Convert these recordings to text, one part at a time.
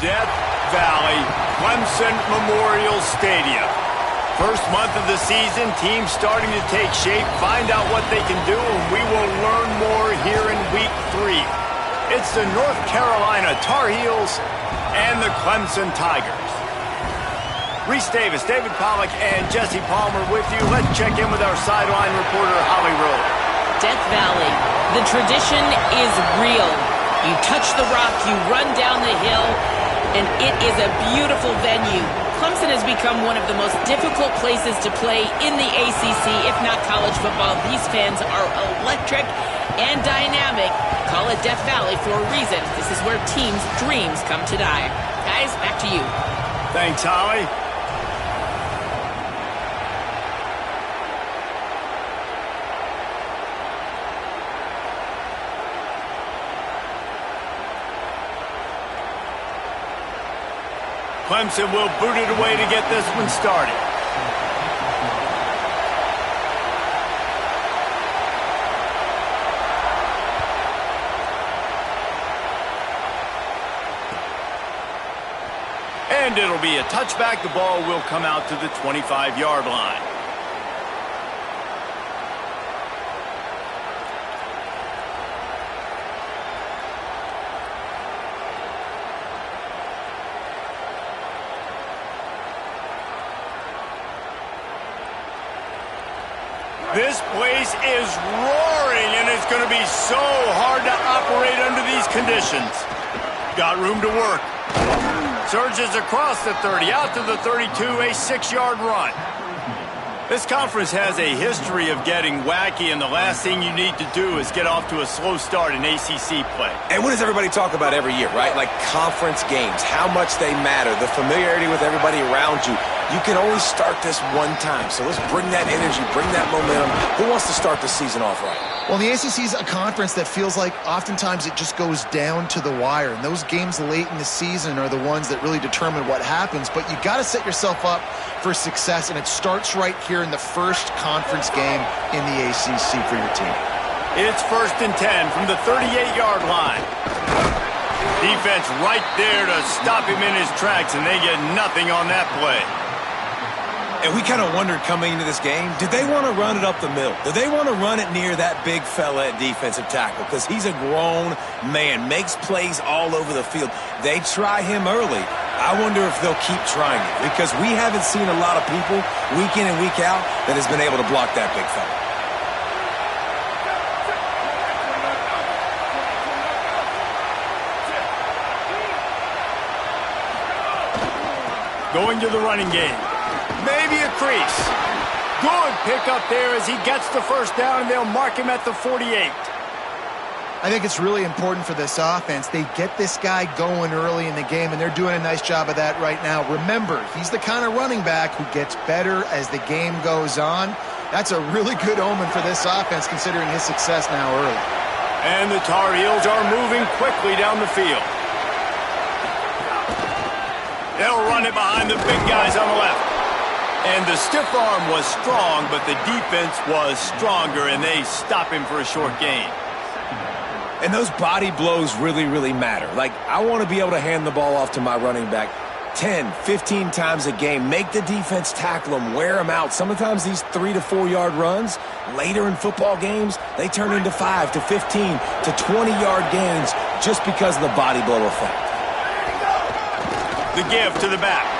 Death Valley, Clemson Memorial Stadium. First month of the season, teams starting to take shape, find out what they can do, and we will learn more here in Week 3. It's the North Carolina Tar Heels and the Clemson Tigers. Reese Davis, David Pollack, and Jesse Palmer with you. Let's check in with our sideline reporter, Holly Rowe. Death Valley, the tradition is real. You touch the rock, you run down the hill, and it is a beautiful venue. Clemson has become one of the most difficult places to play in the ACC, if not college football. These fans are electric and dynamic. Call it Death Valley for a reason. This is where teams' dreams come to die. Guys, back to you. Thanks, Holly. Clemson will boot it away to get this one started. And it'll be a touchback. The ball will come out to the 25-yard line. This place is roaring, and it's going to be so hard to operate under these conditions. Got room to work. Surges across the 30, out to the 32, a 6-yard run. This conference has a history of getting wacky, and the last thing you need to do is get off to a slow start in ACC play. And what does everybody talk about every year, right? Like conference games, how much they matter, the familiarity with everybody around you. You can only start this one time, so let's bring that energy, bring that momentum. Who wants to start the season off right? Well, the ACC is a conference that feels like oftentimes it just goes down to the wire, and those games late in the season are the ones that really determine what happens. But you got to set yourself up for success, and it starts right here in the first conference game in the ACC for your team. It's 1st and 10 from the 38-yard line. Defense right there to stop him in his tracks, and they get nothing on that play. And we kind of wondered coming into this game, did they want to run it up the middle? Did they want to run it near that big fella at defensive tackle? Because he's a grown man, makes plays all over the field. They try him early. I wonder if they'll keep trying it, because we haven't seen a lot of people week in and week out that has been able to block that big fella. Going to the running game. Maybe a crease. Good pickup there as he gets the first down, and they'll mark him at the 48. I think it's really important for this offense. They get this guy going early in the game, and they're doing a nice job of that right now. Remember, he's the kind of running back who gets better as the game goes on. That's a really good omen for this offense, considering his success now early. And the Tar Heels are moving quickly down the field. They'll run it behind the big guys on the left. And the stiff arm was strong, but the defense was stronger, and they stop him for a short gain. And those body blows really, really matter. Like, I want to be able to hand the ball off to my running back 10, 15 times a game. Make the defense tackle them, wear them out. Sometimes these 3 to 4 yard runs, later in football games, they turn into 5 to 15 to 20-yard gains just because of the body blow effect. The give to the back.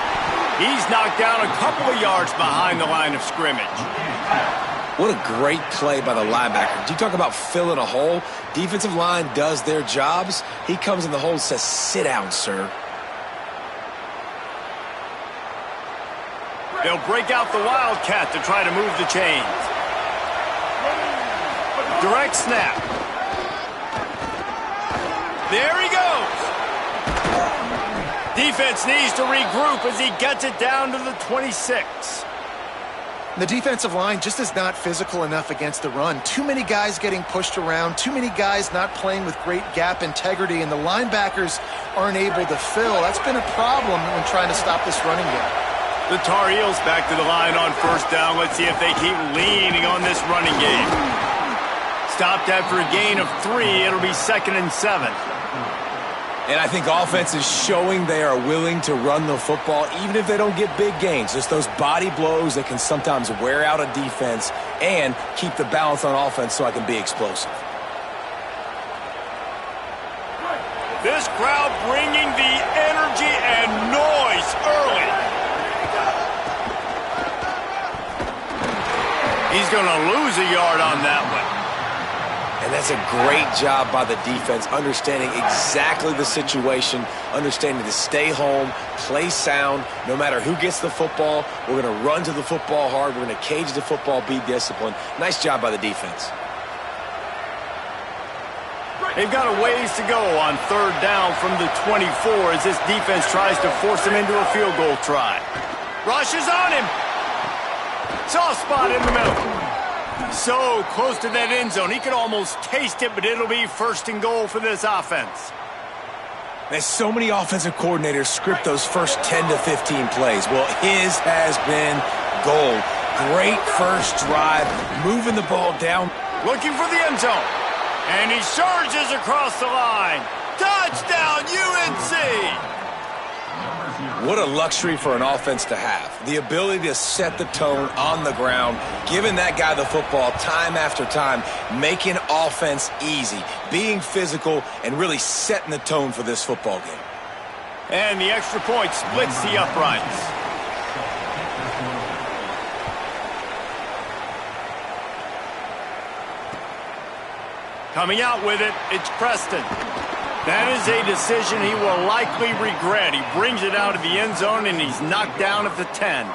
He's knocked down a couple of yards behind the line of scrimmage. What a great play by the linebacker. Do you talk about filling a hole? Defensive line does their jobs. He comes in the hole and says, sit down, sir. They'll break out the Wildcat to try to move the chains. Direct snap. There he goes. Defense needs to regroup as he gets it down to the 26. The defensive line just is not physical enough against the run. Too many guys getting pushed around, too many guys not playing with great gap integrity, and the linebackers aren't able to fill. That's been a problem when trying to stop this running game. The Tar Heels back to the line on first down. Let's see if they keep leaning on this running game. Stopped after a gain of 3. It'll be 2nd and 7. And I think offense is showing they are willing to run the football even if they don't get big gains. Just those body blows that can sometimes wear out a defense and keep the balance on offense so I can be explosive. This crowd bringing the energy and noise early. He's going to lose a yard on that one. And that's a great job by the defense, understanding exactly the situation, understanding to stay home, play sound. No matter who gets the football, we're going to run to the football hard. We're going to cage the football, be disciplined. Nice job by the defense. They've got a ways to go on third down from the 24 as this defense tries to force him into a field goal try. Rush is on him. Soft spot in the middle. So close to that end zone. He could almost taste it, but it'll be first and goal for this offense. There's so many offensive coordinators script those first 10 to 15 plays. Well, his has been gold. Great first drive, moving the ball down. Looking for the end zone. And he surges across the line. Touchdown, UNC! What a luxury for an offense to have. The ability to set the tone on the ground, giving that guy the football time after time, making offense easy, being physical, and really setting the tone for this football game. And the extra point splits the uprights. Coming out with it, it's Preston. That is a decision he will likely regret. He brings it out of the end zone, and he's knocked down at the 10.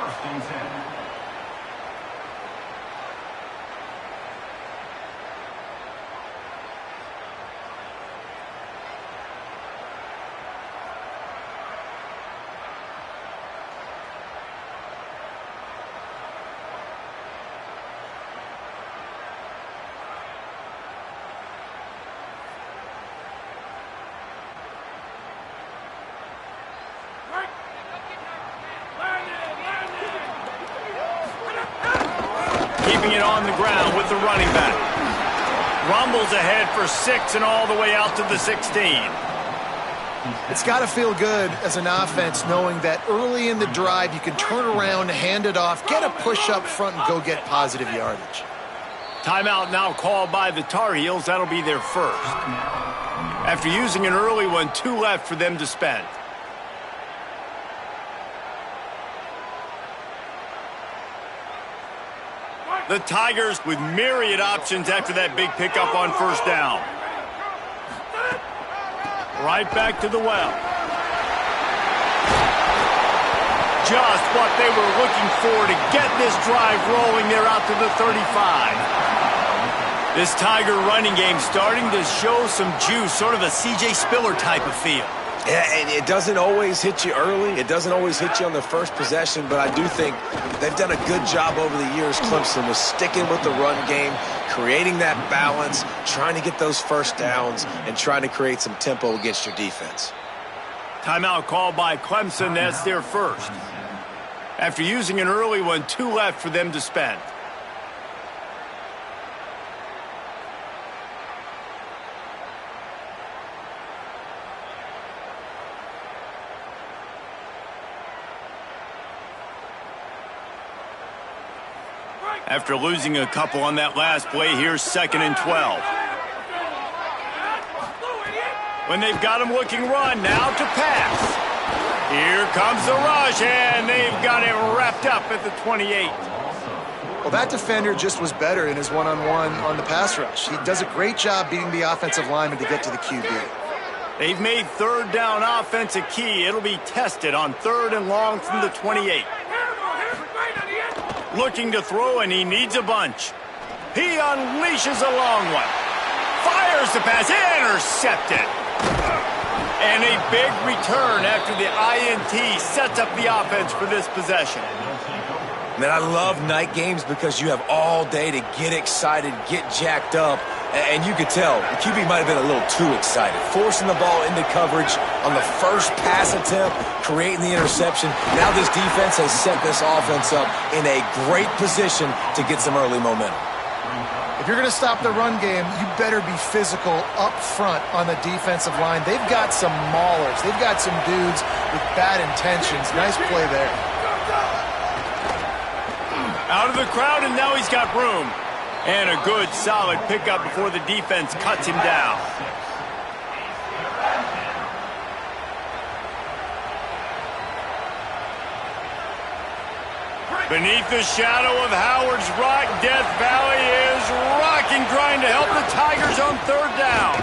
Keeping it on the ground with the running back. Rumbles ahead for 6 and all the way out to the 16. It's got to feel good as an offense knowing that early in the drive you can turn around, hand it off, get a push up front, and go get positive yardage. Timeout now called by the Tar Heels. That'll be their first. After using an early one, 2 left for them to spend. The Tigers with myriad options after that big pickup on first down. Right back to the well. Just what they were looking for to get this drive rolling there out to the 35. This Tiger running game starting to show some juice, sort of a C.J. Spiller type of feel. Yeah, and it doesn't always hit you early. It doesn't always hit you on the first possession, but I do think they've done a good job over the years, Clemson, with sticking with the run game, creating that balance, trying to get those first downs, and trying to create some tempo against your defense. Timeout called by Clemson. That's their first. After using an early one, 2 left for them to spend. After losing a couple on that last play, here's 2nd and 12. When they've got him looking run, now to pass. Here comes the rush, and they've got it wrapped up at the 28. Well, that defender just was better in his one-on-one on the pass rush. He does a great job beating the offensive lineman to get to the QB. They've made third down offense a key. It'll be tested on 3rd and long from the 28. Looking to throw, and he needs a bunch. He unleashes a long one. Fires the pass. Intercepted. And a big return after the INT sets up the offense for this possession. Man, I love night games because you have all day to get excited, get jacked up, and you could tell the QB might have been a little too excited. Forcing the ball into coverage on the first pass attempt, creating the interception. Now this defense has set this offense up in a great position to get some early momentum. If If you're going to stop the run game, you better be physical up front on the defensive line. They've got some maulers. They've got some dudes with bad intentions. Nice play there. Out of the crowd, and now he's got room. And a good, solid pickup before the defense cuts him down. Beneath the shadow of Howard's Rock, Death Valley is rocking, trying to help the Tigers on third down.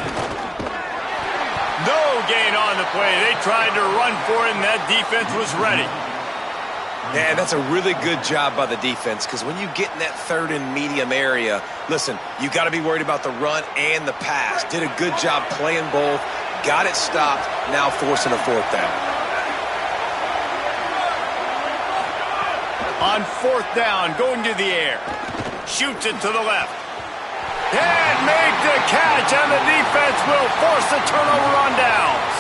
No gain on the play. They tried to run for it, and that defense was ready. Man, that's a really good job by the defense, because when you get in that third and medium area, listen, you got to be worried about the run and the pass. Did a good job playing both, got it stopped, now forcing a fourth down. On fourth down, going to the air. Shoots it to the left. And make the catch, and the defense will force a turnover on downs.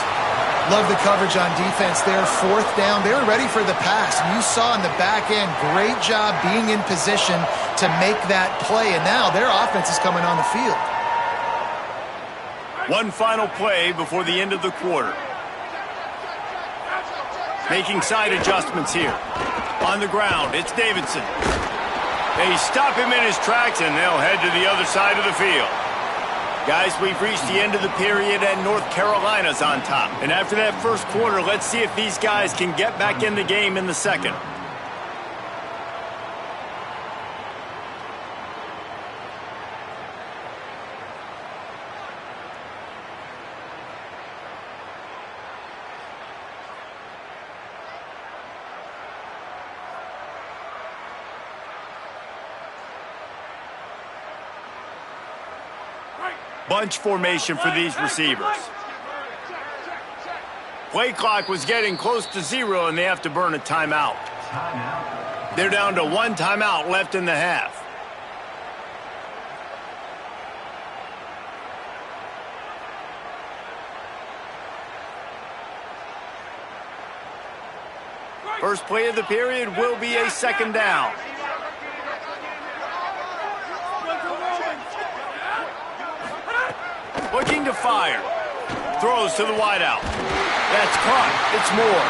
Love the coverage on defense there. Fourth down, they were ready for the pass. And you saw in the back end, great job being in position to make that play. And now their offense is coming on the field. One final play before the end of the quarter. Making side adjustments here. On the ground, it's Davidson. They stop him in his tracks, and they'll head to the other side of the field. Guys, we've reached the end of the period, and North Carolina's on top. And after that first quarter, let's see if these guys can get back in the game in the second. Bunch formation for these receivers. Play clock was getting close to 0, and they have to burn a timeout. They're down to one timeout left in the half. First play of the period will be a second down. Looking to fire. Throws to the wideout. That's caught. It's Moore.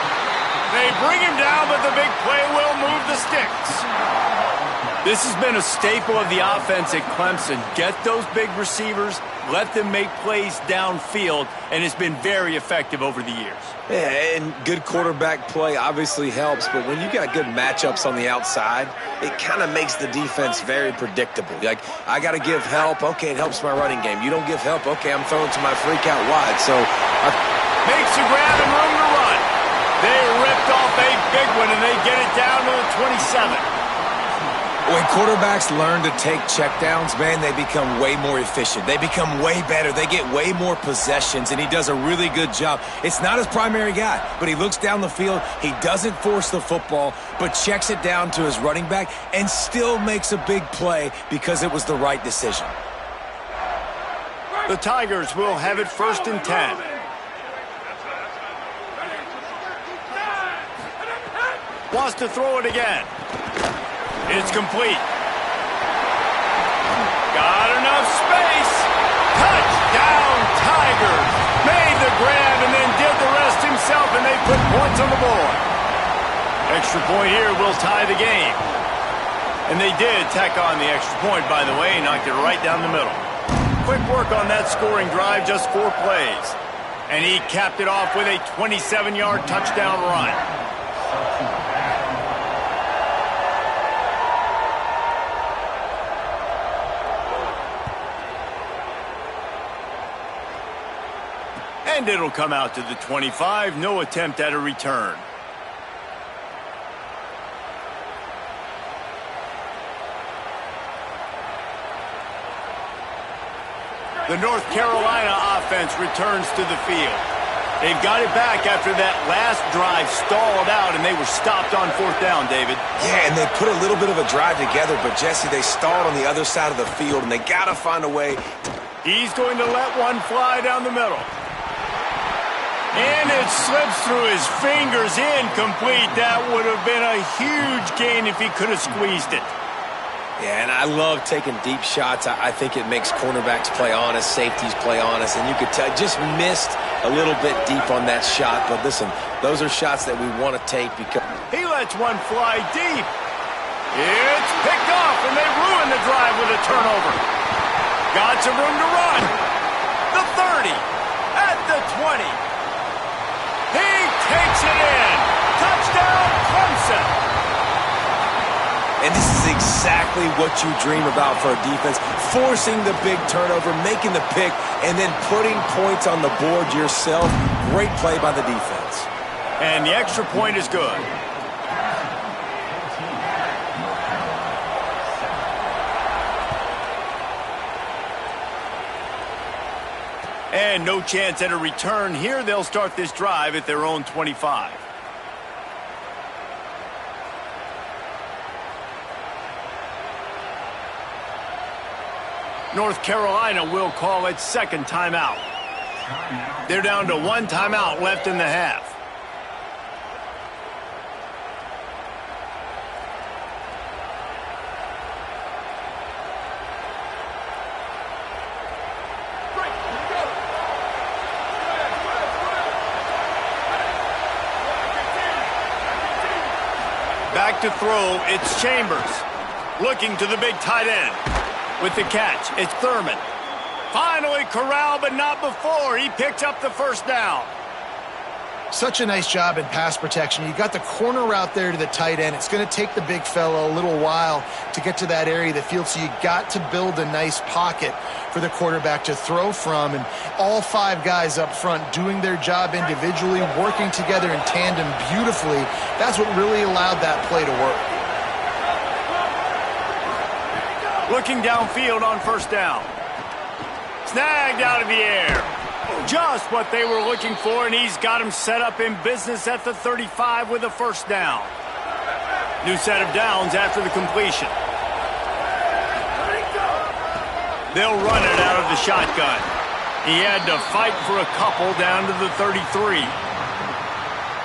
They bring him down, but the big play will move the sticks. This has been a staple of the offense at Clemson. Get those big receivers, let them make plays downfield, and it's been very effective over the years. Yeah, and good quarterback play obviously helps, but when you got good matchups on the outside, it kind of makes the defense very predictable. Like, I got to give help. Okay, it helps my running game. You don't give help. Okay, I'm throwing to my freak out wide. So makes a grab and room to run. They ripped off a big one, and they get it down to the 27. When quarterbacks learn to take checkdowns, man, they become way more efficient. They become way better. They get way more possessions, and he does a really good job. It's not his primary guy, but he looks down the field. He doesn't force the football, but checks it down to his running back and still makes a big play because it was the right decision. The Tigers will have it 1st and 10. Wants to throw it again. It's complete. Got enough space. Touchdown, Tigers. Made the grab and then did the rest himself, and they put points on the board. Extra point here will tie the game. And they did tack on the extra point, by the way, knocked it right down the middle. Quick work on that scoring drive, just 4 plays. And he capped it off with a 27-yard touchdown run. And it'll come out to the 25. No attempt at a return. The North Carolina offense returns to the field. They've got it back after that last drive stalled out, and they were stopped on 4th down, David. Yeah, and they put a little bit of a drive together, but, Jesse, they stalled on the other side of the field, and they got to find a way. He's going to let one fly down the middle. And it slips through his fingers, incomplete. That would have been a huge gain if he could have squeezed it. Yeah, and I love taking deep shots. I think it makes cornerbacks play honest, safeties play honest, and you could tell just missed a little bit deep on that shot. But listen, those are shots that we want to take because he lets one fly deep. It's picked off, and they ruin the drive with a turnover. Got some room to run. The 30, at the 20. He takes it in. Touchdown, Clemson. And this is exactly what you dream about for a defense, forcing the big turnover, making the pick, and then putting points on the board yourself. Great play by the defense. And the extra point is good. And no chance at a return here. They'll start this drive at their own 25. North Carolina will call its second timeout. They're down to one timeout left in the half. Back to throw, it's Chambers. Looking to the big tight end. With the catch, it's Thurman. Finally corralled, but not before. He picks up the first down. Such a nice job in pass protection. You got the corner route there to the tight end. It's going to take the big fella a little while to get to that area of the field, so you got to build a nice pocket for the quarterback to throw from. And all five guys up front doing their job individually, working together in tandem beautifully. That's what really allowed that play to work. Looking downfield on first down. Snagged out of the air. Just what they were looking for, and he's got him set up in business at the 35 with a first down. New set of downs after the completion. They'll run it out of the shotgun. He had to fight for a couple down to the 33.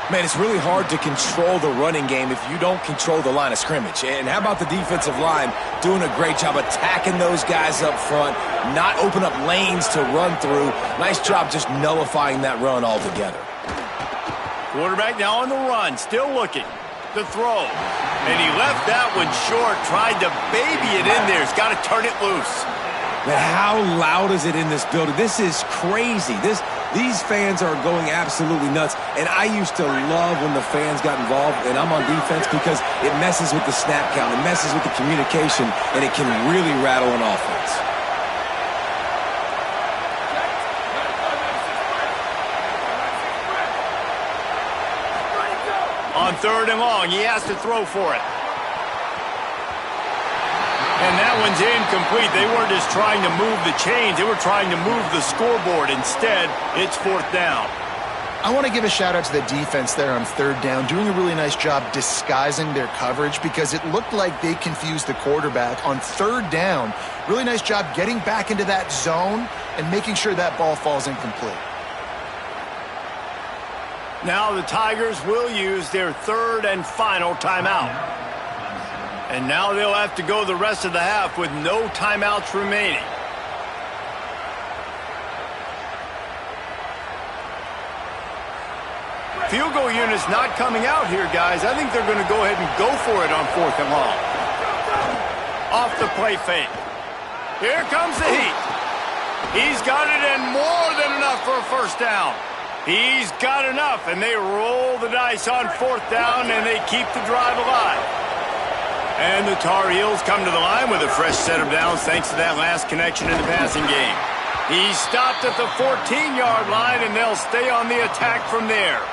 Man, it's really hard to control the running game if you don't control the line of scrimmage. And how about the defensive line doing a great job attacking those guys up front, not open up lanes to run through. Nice job just nullifying that run altogether. Quarterback now on the run, still looking. The throw. And he left that one short, tried to baby it in there. He's got to turn it loose. Man, how loud is it in this building? This is crazy. These fans are going absolutely nuts, and I used to love when the fans got involved, and I'm on defense because it messes with the snap count, it messes with the communication, and it can really rattle an offense. On third and long, he has to throw for it. And that one's incomplete. They weren't just trying to move the chains. They were trying to move the scoreboard. Instead, it's fourth down. I want to give a shout-out to the defense there on third down, doing a really nice job disguising their coverage because it looked like they confused the quarterback. On third down, really nice job getting back into that zone and making sure that ball falls incomplete. Now the Tigers will use their third and final timeout. And now they'll have to go the rest of the half with no timeouts remaining. Field goal unit's not coming out here, guys. I think they're going to go ahead and go for it on fourth and long. Off the play fake. Here comes the heat. He's got it and more than enough for a first down. He's got enough, and they roll the dice on fourth down, and they keep the drive alive. And the Tar Heels come to the line with a fresh set of downs thanks to that last connection in the passing game. He stopped at the 14-yard line, and they'll stay on the attack from there.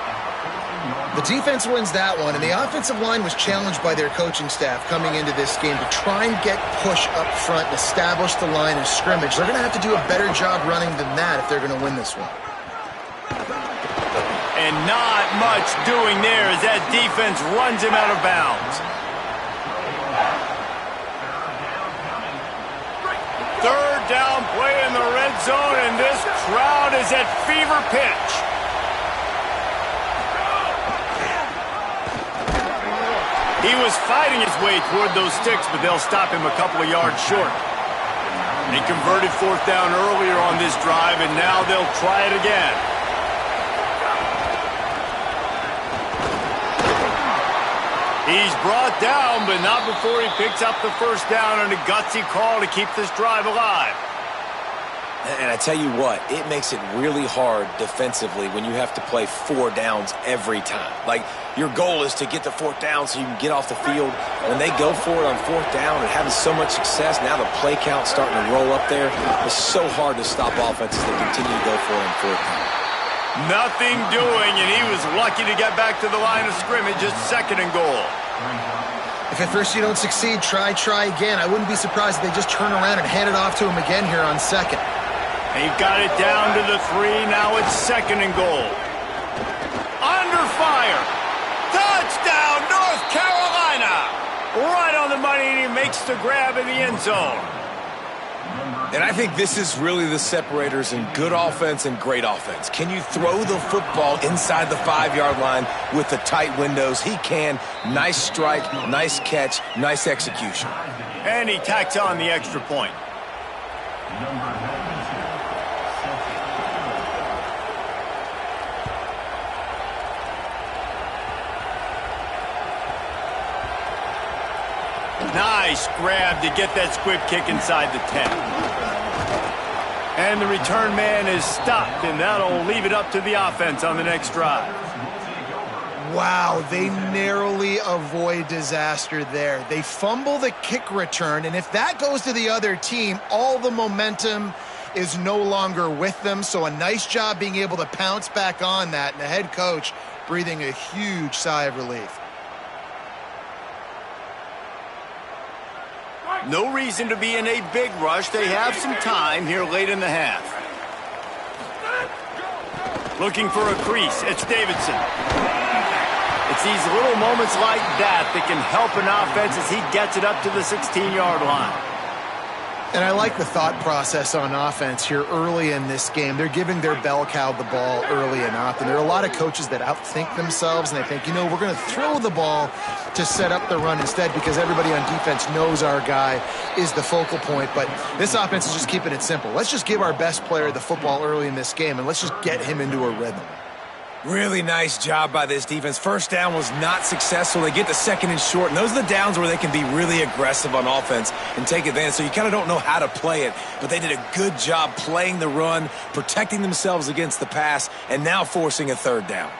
The defense wins that one, and the offensive line was challenged by their coaching staff coming into this game to try and get push up front and establish the line of scrimmage. They're going to have to do a better job running than that if they're going to win this one. And not much doing there as that defense runs him out of bounds. Third down play in the red zone, and this crowd is at fever pitch. He was fighting his way toward those sticks, but they'll stop him a couple of yards short. They converted fourth down earlier on this drive, and now they'll try it again. He's brought down, but not before he picks up the first down on a gutsy call to keep this drive alive. And I tell you what, it makes it really hard defensively when you have to play 4 downs every time. Like, your goal is to get the 4th down so you can get off the field. When they go for it on 4th down and having so much success, now the play count's starting to roll up there. It's so hard to stop offenses that continue to go for it on 4th down. Nothing doing, and he was lucky to get back to the line of scrimmage at 2nd and goal. If at first you don't succeed, try again. I wouldn't be surprised if they just turn around and hand it off to him again here on 2nd. They've got it down to the 3. Now it's 2nd and goal. Under fire. Touchdown, North Carolina. Right on the money, and he makes the grab in the end zone. And I think this is really the separators in good offense and great offense. Can you throw the football inside the 5-yard line with the tight windows? He can. Nice strike, nice catch, nice execution. And he tacks on the extra point. Nice grab to get that squib kick inside the 10. And the return man is stopped, and that'll leave it up to the offense on the next drive. Wow, they narrowly avoid disaster there. They fumble the kick return, and if that goes to the other team, all the momentum is no longer with them. So a nice job being able to pounce back on that, and the head coach breathing a huge sigh of relief. No reason to be in a big rush. They have some time here late in the half. Looking for a crease. It's Davidson. It's these little moments like that that can help an offense as he gets it up to the 16-yard line. And I like the thought process on offense here early in this game. They're giving their bell cow the ball early enough. And there are a lot of coaches that outthink themselves, and they think, you know, we're going to throw the ball to set up the run instead because everybody on defense knows our guy is the focal point. But this offense is just keeping it simple. Let's just give our best player the football early in this game, and let's just get him into a rhythm. Really nice job by this defense. First down was not successful. They get the 2nd and short, and those are the downs where they can be really aggressive on offense and take advantage. So you kind of don't know how to play it, but they did a good job playing the run, protecting themselves against the pass, and now forcing a 3rd down.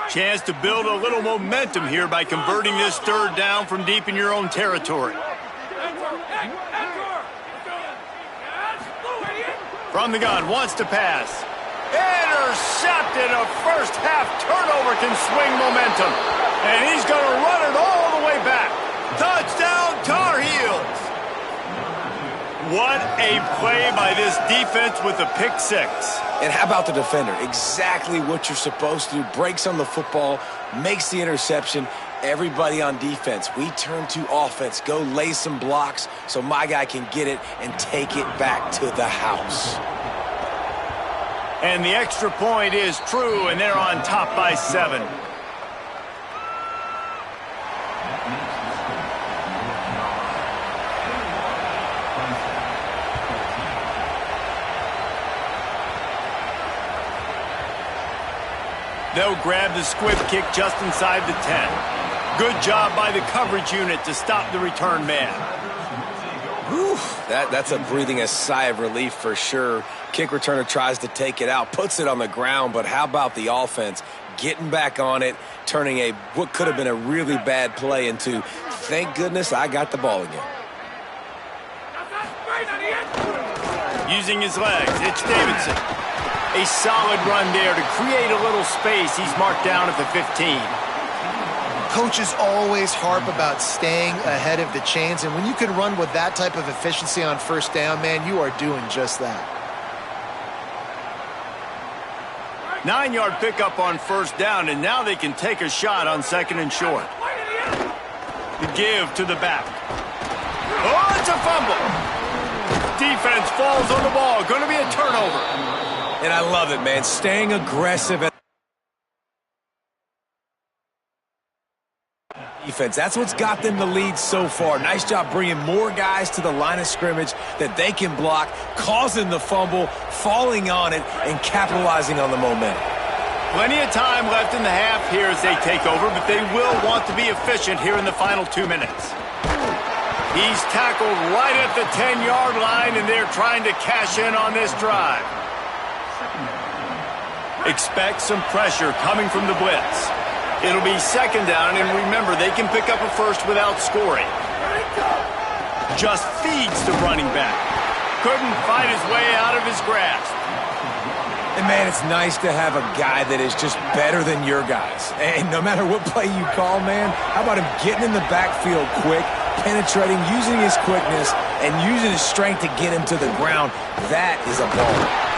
Chance to build a little momentum here by converting this 3rd down from deep in your own territory. From the gun, wants to pass. Intercepted. A first-half turnover can swing momentum. And he's going to run it all the way back. Touchdown, Tar Heels. What a play by this defense with a pick 6. And how about the defender? Exactly what you're supposed to do. Breaks on the football, makes the interception. Everybody on defense, we turn to offense. Go lay some blocks so my guy can get it and take it back to the house. And the extra point is true, and they're on top by 7. They'll grab the squib kick just inside the 10. Good job by the coverage unit to stop the return man. Whew, that's a breathing a sigh of relief for sure. Kick returner tries to take it out, puts it on the ground, but how about the offense getting back on it, turning what could have been a really bad play into, thank goodness I got the ball again. Using his legs, it's Davidson. A solid run there to create a little space. He's marked down at the 15. Coaches always harp about staying ahead of the chains, and when you can run with that type of efficiency on 1st down, man, you are doing just that. 9-yard pickup on 1st down, and now they can take a shot on 2nd and short. The give to the back. Oh, it's a fumble. Defense falls on the ball. Going to be a turnover. And I love it, man. Staying aggressive at defense. That's what's got them the lead so far. Nice job bringing more guys to the line of scrimmage that they can block, causing the fumble, falling on it, and capitalizing on the momentum. Plenty of time left in the half here as they take over, but they will want to be efficient here in the final 2 minutes. He's tackled right at the 10-yard line, and they're trying to cash in on this drive. Expect some pressure coming from the blitz. It'll be second down, and remember, they can pick up a first without scoring. Just feeds the running back. Couldn't fight his way out of his grasp. And, man, it's nice to have a guy that is just better than your guys. And no matter what play you call, man, how about him getting in the backfield quick, penetrating, using his quickness, and using his strength to get him to the ground? That is a ball.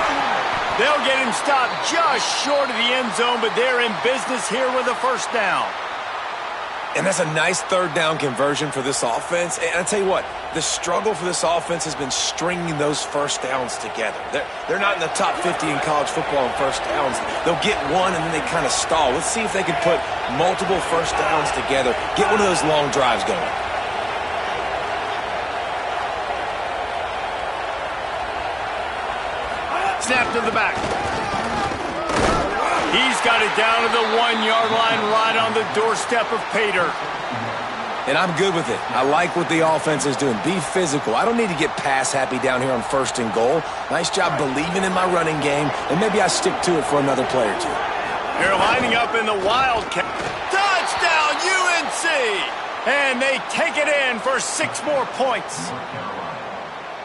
They'll get him stopped just short of the end zone, but they're in business here with a first down. And that's a nice third down conversion for this offense. And I tell you what, the struggle for this offense has been stringing those first downs together. They're not in the top 50 in college football in first downs. They'll get one and then they kind of stall. Let's see if they can put multiple first downs together, get one of those long drives going. Snap to the back. He's got it down to the 1-yard line right on the doorstep of Pater. And I'm good with it. I like what the offense is doing. Be physical. I don't need to get pass happy down here on 1st and goal. Nice job believing in my running game, and maybe I stick to it for another play or two. They're lining up in the Wildcat. Touchdown, UNC! And they take it in for 6 more points.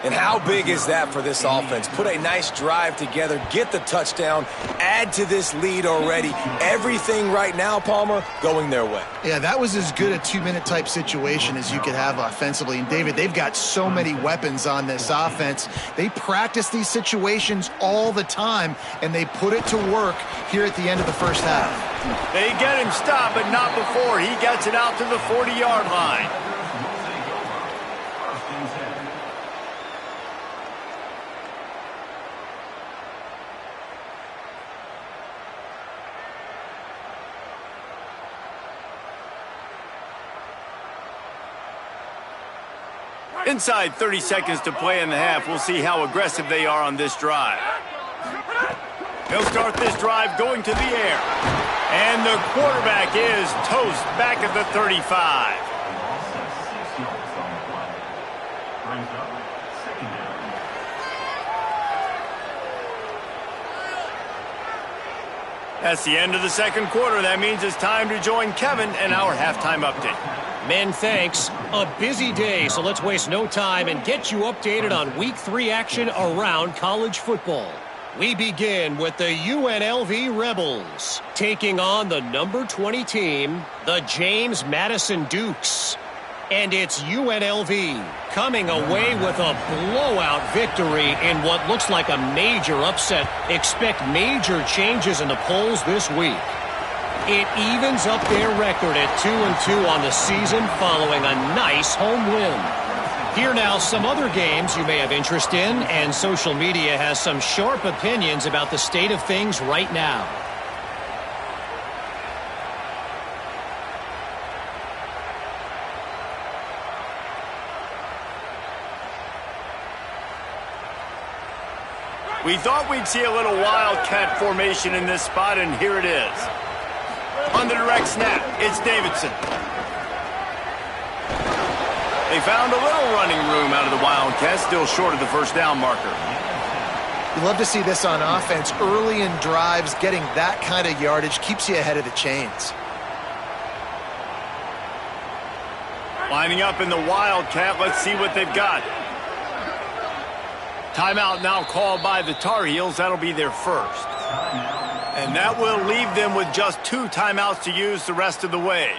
And how big is that for this offense? Put a nice drive together, get the touchdown, add to this lead already. Everything right now, Palmer, going their way. Yeah, that was as good a 2-minute type situation as you could have offensively. And, David, they've got so many weapons on this offense. They practice these situations all the time, and they put it to work here at the end of the first half. They get him stopped, but not before. He gets it out to the 40-yard line. Inside 30 seconds to play in the half. We'll see how aggressive they are on this drive. He'll start this drive going to the air. And the quarterback is toast back at the 35. That's the end of the second quarter. That means it's time to join Kevin and our halftime update. Men, thanks. A busy day, so let's waste no time and get you updated on Week 3 action around college football. We begin with the UNLV Rebels, taking on the number 20 team, the James Madison Dukes. And it's UNLV coming away with a blowout victory in what looks like a major upset. Expect major changes in the polls this week. It evens up their record at 2-2 on the season following a nice home win. Here now some other games you may have interest in, and social media has some sharp opinions about the state of things right now. We thought we'd see a little wildcat formation in this spot, and here it is. On the direct snap, it's Davidson. They found a little running room out of the Wildcats, still short of the first down marker. You love to see this on offense. Early in drives, getting that kind of yardage keeps you ahead of the chains. Lining up in the Wildcat, let's see what they've got. Timeout now called by the Tar Heels. That'll be their first. And that will leave them with just 2 timeouts to use the rest of the way.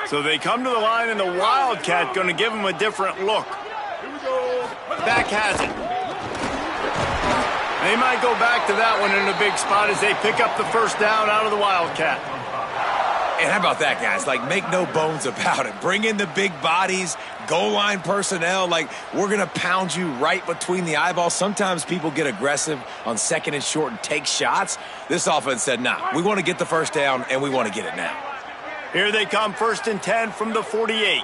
So they come to the line, and the Wildcat going to give them a different look. Back has it. They might go back to that one in a big spot as they pick up the first down out of the Wildcat. And how about that, guys? Like, make no bones about it. Bring in the big bodies, goal line personnel. Like, we're going to pound you right between the eyeballs. Sometimes people get aggressive on 2nd and short and take shots. This offense said, nah, we want to get the first down, and we want to get it now. Here they come, 1st and 10 from the 48.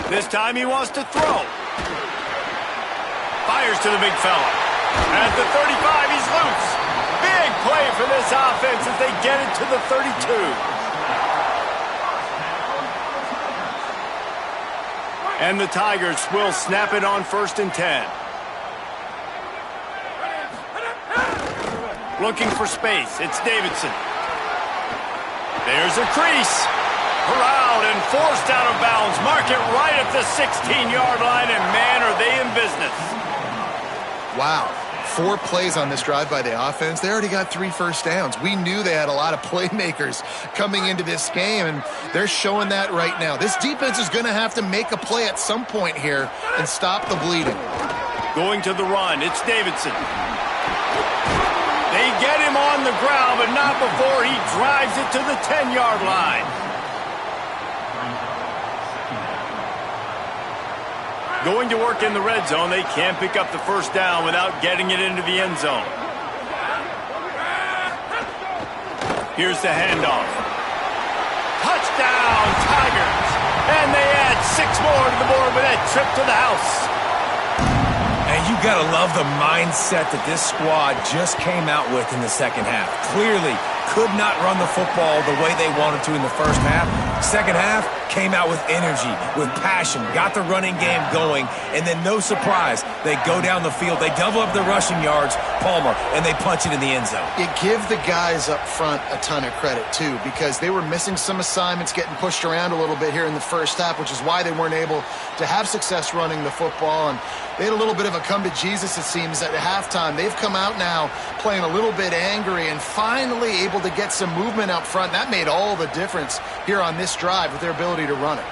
This time he wants to throw. Fires to the big fella. At the 35, he's loose. Big play for this offense as they get it to the 32. And the Tigers will snap it on 1st and 10. Looking for space. It's Davidson. There's a crease. Corralled and forced out of bounds. Mark it right at the 16-yard line, and man, are they in business. Wow. 4 plays on this drive by the offense. They already got 3 first downs. We knew they had a lot of playmakers coming into this game, and they're showing that right now. This defense is going to have to make a play at some point here and stop the bleeding. Going to the run. It's Davidson. They get him on the ground, but not before he drives it to the 10-yard line. Going to work in the red zone. They can't pick up the first down without getting it into the end zone. Here's the handoff. Touchdown, Tigers! And they add 6 more to the board with that trip to the house. And you got to love the mindset that this squad just came out with in the second half. Clearly could not run the football the way they wanted to in the first half. Second half came out with energy, with passion, got the running game going, and then no surprise, they go down the field, they double up the rushing yards, Palmer, and they punch it in the end zone. You give the guys up front a ton of credit, too, because they were missing some assignments, getting pushed around a little bit here in the first half, which is why they weren't able to have success running the football. And they had a little bit of a come to Jesus, it seems, at halftime. They've come out now playing a little bit angry and finally able to get some movement up front. That made all the difference here on this drive with their ability to run it.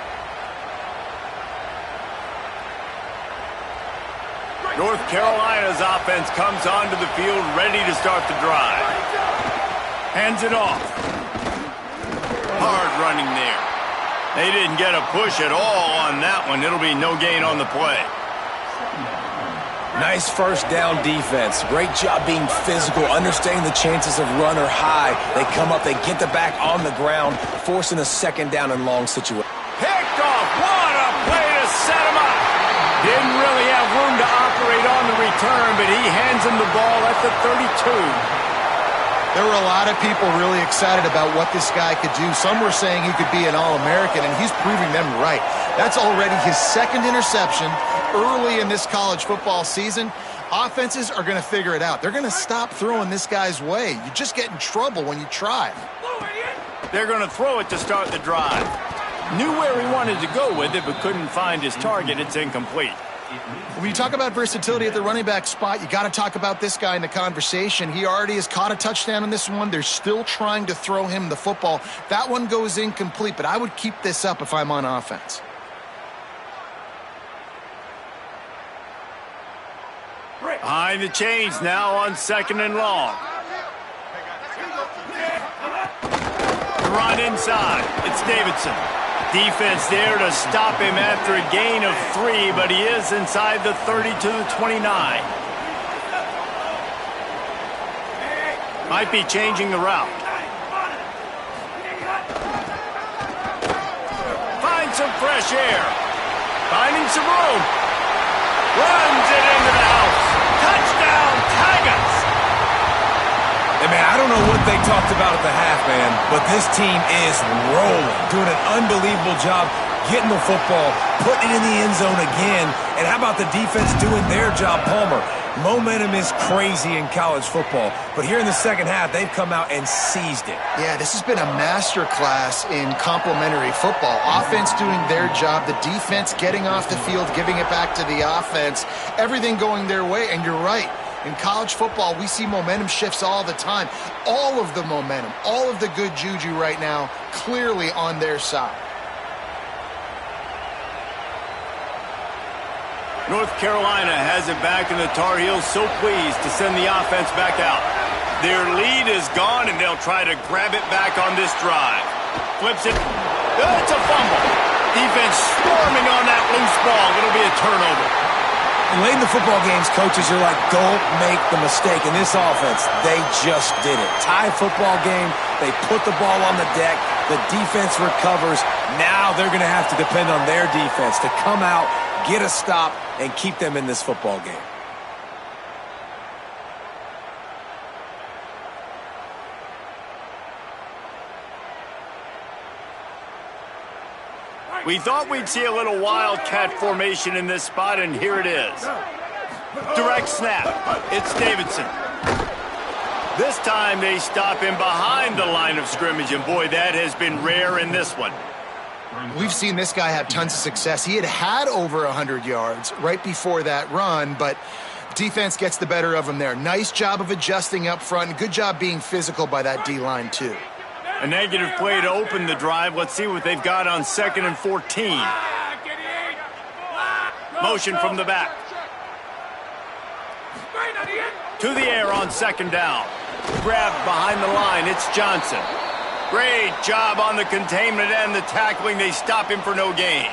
North Carolina's offense comes onto the field ready to start the drive. Hands it off. Hard running there. They didn't get a push at all on that one. It'll be no gain on the play. Nice first down defense. Great job being physical, understanding the chances of run or high. They come up, they get the back on the ground, forcing a 2nd down and long situation. Picked off. What a play to set him up. Didn't really have room to operate on the return, but he hands him the ball at the 32. There were a lot of people really excited about what this guy could do. Some were saying he could be an All-American, and he's proving them right. That's already his 2nd interception early in this college football season. Offenses are going to figure it out. They're going to stop throwing this guy's way. You just get in trouble when you try. They're going to throw it to start the drive. Knew where he wanted to go with it, but couldn't find his target. It's incomplete. When you talk about versatility at the running back spot, you got to talk about this guy in the conversation. He already has caught a touchdown in this one. They're still trying to throw him the football. That one goes incomplete, but I would keep this up if I'm on offense. Behind the chains now on 2nd and long. The run inside. It's Davidson. Defense there to stop him after a gain of 3, but he is inside the 30 to the 29. Might be changing the route. Find some fresh air. Finding some room. Runs it into the house. Touchdown, Tigers! Hey, man, I don't know what they talked about at the half, man, but this team is rolling, doing an unbelievable job getting the football, putting it in the end zone again, and how about the defense doing their job, Palmer? Momentum is crazy in college football, but here in the second half, they've come out and seized it. Yeah, this has been a master class in complementary football. Offense doing their job, the defense getting off the field, giving it back to the offense, everything going their way, and you're right. In college football, we see momentum shifts all the time. All of the momentum, all of the good juju right now, clearly on their side. North Carolina has it back, and the Tar Heels so pleased to send the offense back out. Their lead is gone, and they'll try to grab it back on this drive. flips it. It's a fumble. Defense swarming on that loose ball. It'll be a turnover. And late in the football games, coaches are like, don't make the mistake. In this offense, they just did it. Tie football game, they put the ball on the deck, the defense recovers. Now they're going to have to depend on their defense to come out, get a stop, and keep them in this football game. We thought we'd see a little wildcat formation in this spot, and here it is. Direct snap. It's Davidson. This time they stop him behind the line of scrimmage, and boy, that has been rare in this one. We've seen this guy have tons of success. He had over 100 yards right before that run, but defense gets the better of him there. Nice job of adjusting up front. Good job being physical by that D-line, too. A negative play to open the drive. Let's see what they've got on 2nd and 14. Motion from the back. To the air on 2nd down. Grabbed behind the line. It's Johnson. Great job on the containment and the tackling. They stop him for no gain.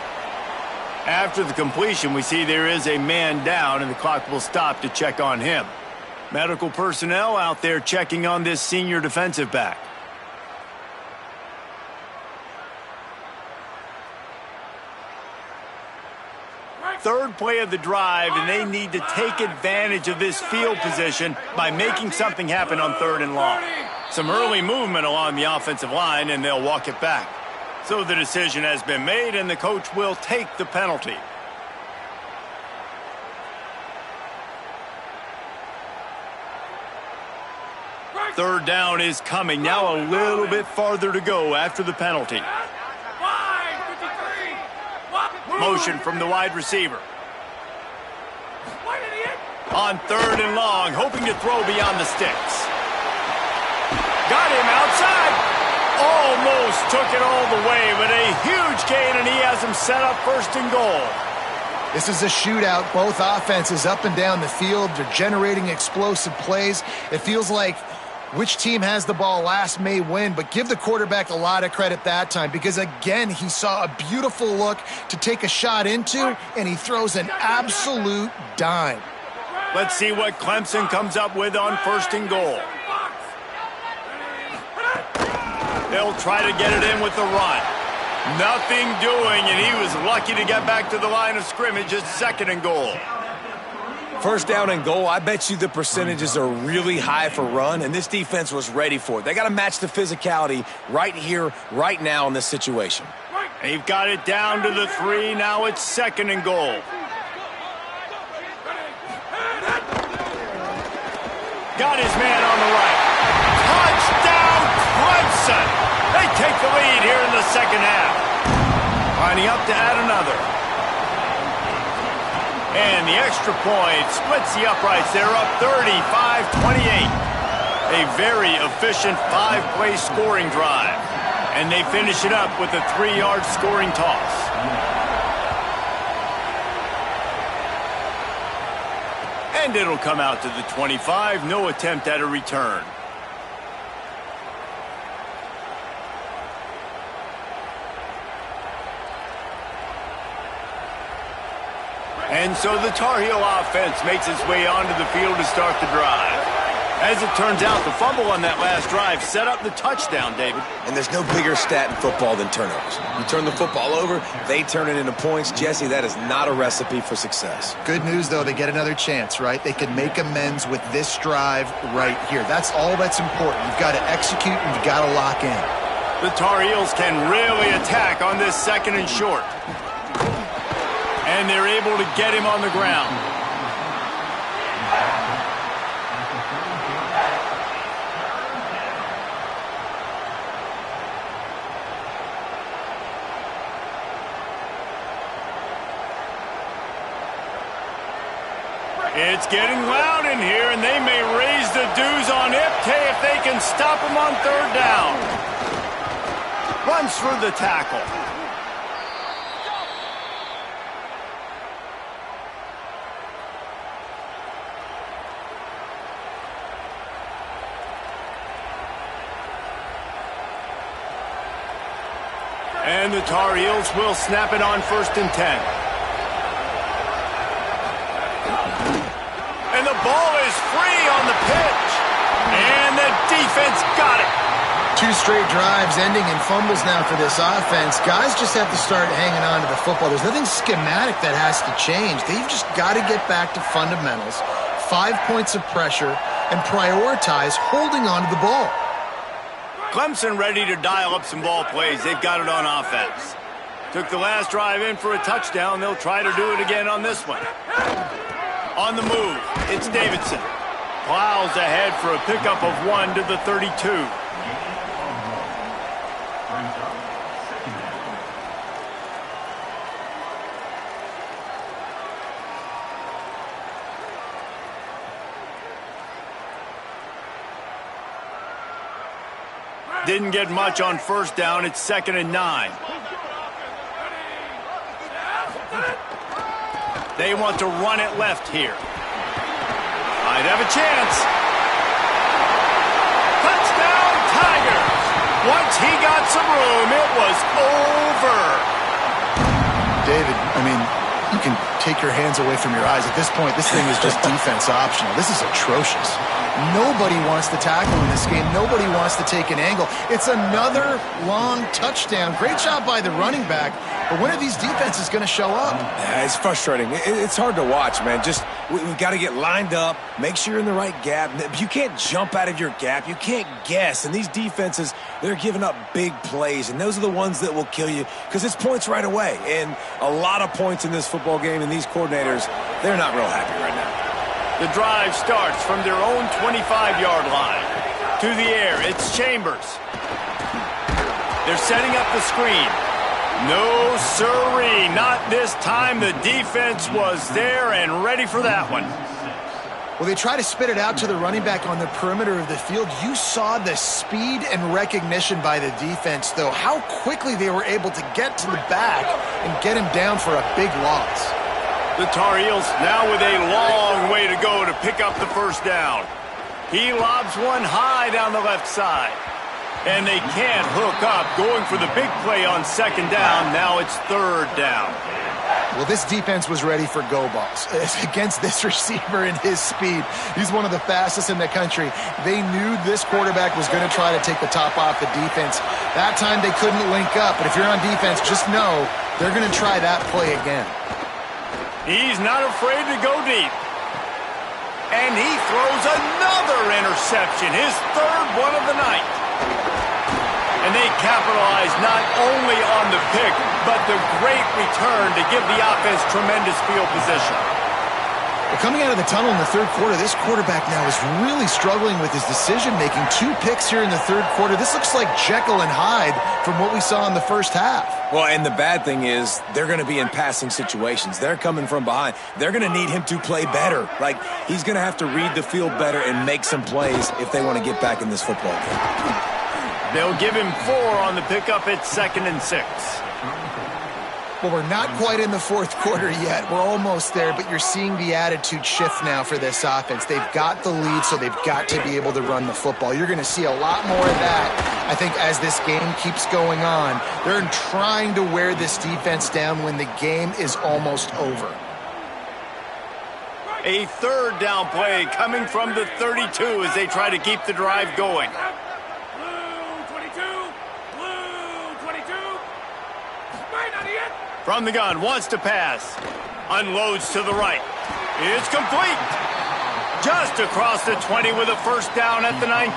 After the completion, we see there is a man down, and the clock will stop to check on him. Medical personnel out there checking on this senior defensive back. Third play of the drive, and they need to take advantage of this field position by making something happen on 3rd and long. Some early movement along the offensive line, and they'll walk it back. So the decision has been made, and the coach will take the penalty. Third down is coming. Now a little bit farther to go after the penalty. Motion from the wide receiver. On 3rd and long, hoping to throw beyond the sticks. Got him outside. Almost took it all the way, but a huge gain, and he has him set up 1st and goal. This is a shootout. Both offenses up and down the field. They're generating explosive plays. It feels like which team has the ball last may win, but give the quarterback a lot of credit that time because, again, he saw a beautiful look to take a shot into, and he throws an absolute dime. Let's see what Clemson comes up with on 1st and goal. They'll try to get it in with the run. Nothing doing, and he was lucky to get back to the line of scrimmage at 2nd and goal. 1st down and goal, I bet you the percentages are really high for run, and this defense was ready for it. They got to match the physicality right here, right now in this situation. They've got it down to the 3. Now it's 2nd and goal. Got his man on the right. Touchdown, Clemson! They take the lead here in the 2nd half. Lining up to add another. And the extra point splits the uprights. They're up 35-28. A very efficient 5-play scoring drive. And they finish it up with a 3-yard scoring toss. And it'll come out to the 25. No attempt at a return. And so the Tar Heel offense makes its way onto the field to start the drive. As it turns out, the fumble on that last drive set up the touchdown, David. And there's no bigger stat in football than turnovers. You turn the football over, they turn it into points. Jesse, that is not a recipe for success. Good news, though, they get another chance, right? They can make amends with this drive right here. That's all that's important. You've got to execute, and you've got to lock in. The Tar Heels can really attack on this 2nd and short. And they're able to get him on the ground. It's getting loud in here, and they may raise the dues on Ipke if they can stop him on 3rd down. Runs through the tackle. And the Tar Heels will snap it on 1st and 10. And the ball is free on the pitch. And the defense got it. 2 straight drives ending in fumbles now for this offense. Guys just have to start hanging on to the football. There's nothing schematic that has to change. They've just got to get back to fundamentals, 5 points of pressure, and prioritize holding on to the ball. Clemson ready to dial up some ball plays. They've got it on offense. Took the last drive in for a touchdown. They'll try to do it again on this one. On the move, it's Davidson. Plows ahead for a pickup of 1 to the 32. Didn't get much on 1st down. It's 2nd and 9. They want to run it left here. Might have a chance. Touchdown, Tigers. Once he got some room, it was over. David, I mean, you can take your hands away from your eyes. At this point, this thing is just defense optional. This is atrocious. Nobody wants to tackle in this game. Nobody wants to take an angle. It's another long touchdown. Great job by the running back. But when are these defenses going to show up? Yeah, it's frustrating. It's hard to watch, man. We've got to get lined up, make sure you're in the right gap. You can't jump out of your gap. You can't guess. And these defenses, they're giving up big plays. And those are the ones that will kill you because it's points right away. And a lot of points in this football game. And these coordinators, they're not real happy right now. The drive starts from their own 25-yard line. To the air, it's Chambers. They're setting up the screen. No siree, not this time. The defense was there and ready for that one. Well, they try to spit it out to the running back on the perimeter of the field. You saw the speed and recognition by the defense, though. How quickly they were able to get to the back and get him down for a big loss. The Tar Heels now with a long way to go to pick up the 1st down. He lobs one high down the left side. And they can't hook up, going for the big play on 2nd down. Now it's 3rd down. Well, this defense was ready for go balls against this receiver and his speed. He's one of the fastest in the country. They knew this quarterback was going to try to take the top off the defense. That time they couldn't link up, but if you're on defense, just know they're going to try that play again. He's not afraid to go deep. And he throws another interception, his 3rd one of the night. And they capitalize not only on the pick, but the great return to give the offense tremendous field position. Well, coming out of the tunnel in the 3rd quarter, this quarterback now is really struggling with his decision-making. 2 picks here in the 3rd quarter. This looks like Jekyll and Hyde from what we saw in the 1st half. Well, and the bad thing is they're going to be in passing situations. They're coming from behind. They're going to need him to play better. Like, he's going to have to read the field better and make some plays if they want to get back in this football game. They'll give him 4 on the pickup at 2nd and 6. Well, we're not quite in the 4th quarter yet. We're almost there, but you're seeing the attitude shift now for this offense. They've got the lead, so they've got to be able to run the football. You're going to see a lot more of that, I think, as this game keeps going on. They're trying to wear this defense down when the game is almost over. A 3rd down play coming from the 32 as they try to keep the drive going. From the gun, wants to pass. Unloads to the right. It's complete. Just across the 20 with a 1st down at the 19.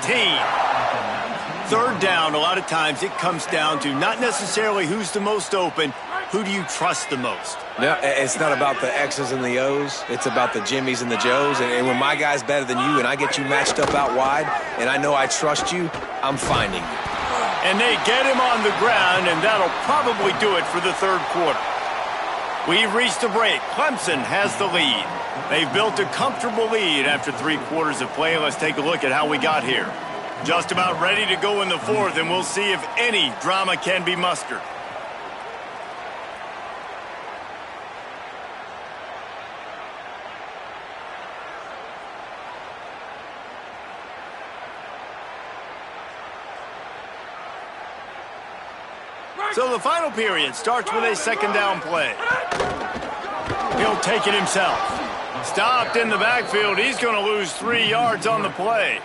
3rd down, a lot of times it comes down to not necessarily who's the most open, who do you trust the most? No, it's not about the X's and the O's. It's about the Jimmys and the Joes. And when my guy's better than you and I get you matched up out wide and I know I trust you, I'm finding you. And they get him on the ground, and that'll probably do it for the 3rd quarter. We've reached a break. Clemson has the lead. They've built a comfortable lead after 3 quarters of play. Let's take a look at how we got here. Just about ready to go in the 4th, and we'll see if any drama can be mustered. So the final period starts with a second down play. He'll take it himself. Stopped in the backfield. He's going to lose 3 yards on the play.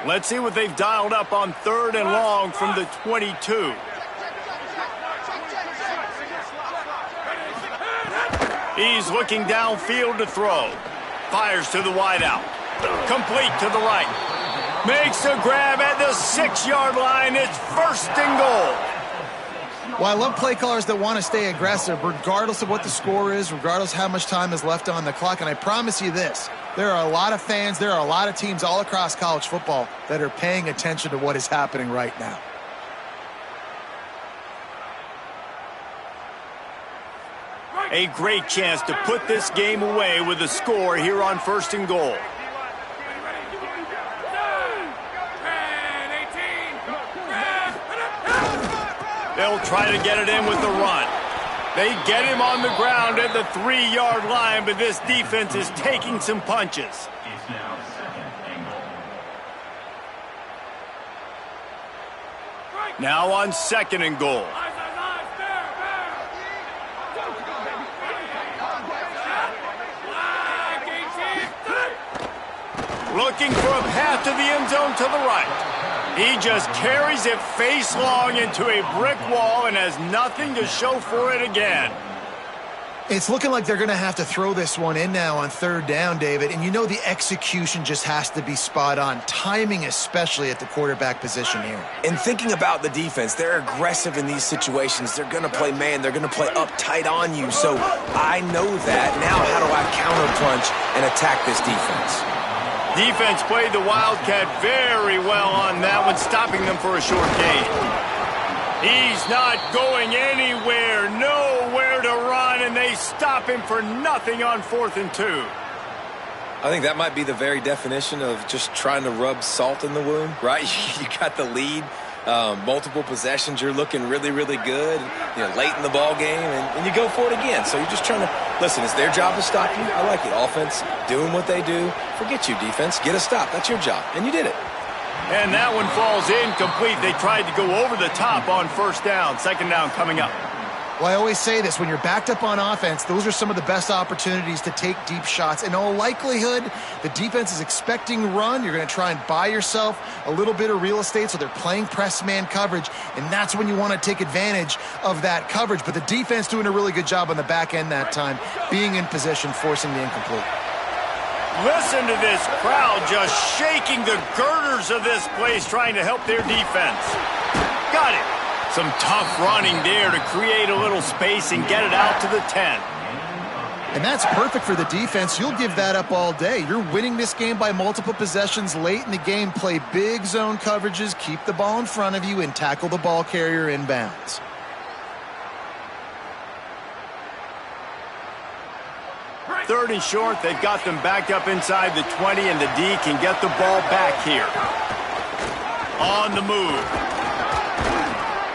Let's see what they've dialed up on 3rd and long from the 22. He's looking downfield to throw. Fires to the wideout. Complete to the right. Makes a grab at the 6-yard line. It's 1st and goal. Well, I love play callers that want to stay aggressive regardless of what the score is, regardless of how much time is left on the clock. And I promise you this, there are a lot of fans, there are a lot of teams all across college football that are paying attention to what is happening right now. A great chance to put this game away with a score here on 1st and goal. They'll try to get it in with the run. They get him on the ground at the 3-yard line, but this defense is taking some punches. Now on 2nd and goal. Looking for a path to the end zone to the right. He just carries it face long into a brick wall and has nothing to show for it again. It's looking like they're going to have to throw this one in now on 3rd down, David. And you know the execution just has to be spot on. Timing especially at the quarterback position here. And thinking about the defense, they're aggressive in these situations. They're going to play man. They're going to play up tight on you. So I know that. Now how do I counterpunch and attack this defense? Defense played the Wildcat very well on that one, stopping them for a short gain. He's not going anywhere, nowhere to run, and they stop him for nothing on 4th and 2. I think that might be the very definition of just trying to rub salt in the wound, right? You got the lead, multiple possessions, you're looking really, really good, late in the ball game, and you go for it again. So you're just trying to, listen, it's their job to stop you. I like it. Offense, doing what they do. Forget you, defense. Get a stop. That's your job. And you did it. And that one falls incomplete. They tried to go over the top on 1st down. 2nd down coming up. Well, I always say this, when you're backed up on offense, those are some of the best opportunities to take deep shots. In all likelihood, the defense is expecting run. You're going to try and buy yourself a little bit of real estate, so they're playing press man coverage, and that's when you want to take advantage of that coverage. But the defense doing a really good job on the back end that time, being in position, forcing the incomplete. Listen to this crowd just shaking the girders of this place, trying to help their defense. Got it. Some tough running there to create a little space and get it out to the 10. And that's perfect for the defense. You'll give that up all day. You're winning this game by multiple possessions late in the game. Play big zone coverages, keep the ball in front of you, and tackle the ball carrier inbounds. Third and short, they've got them backed up inside the 20, and the D can get the ball back here. On the move.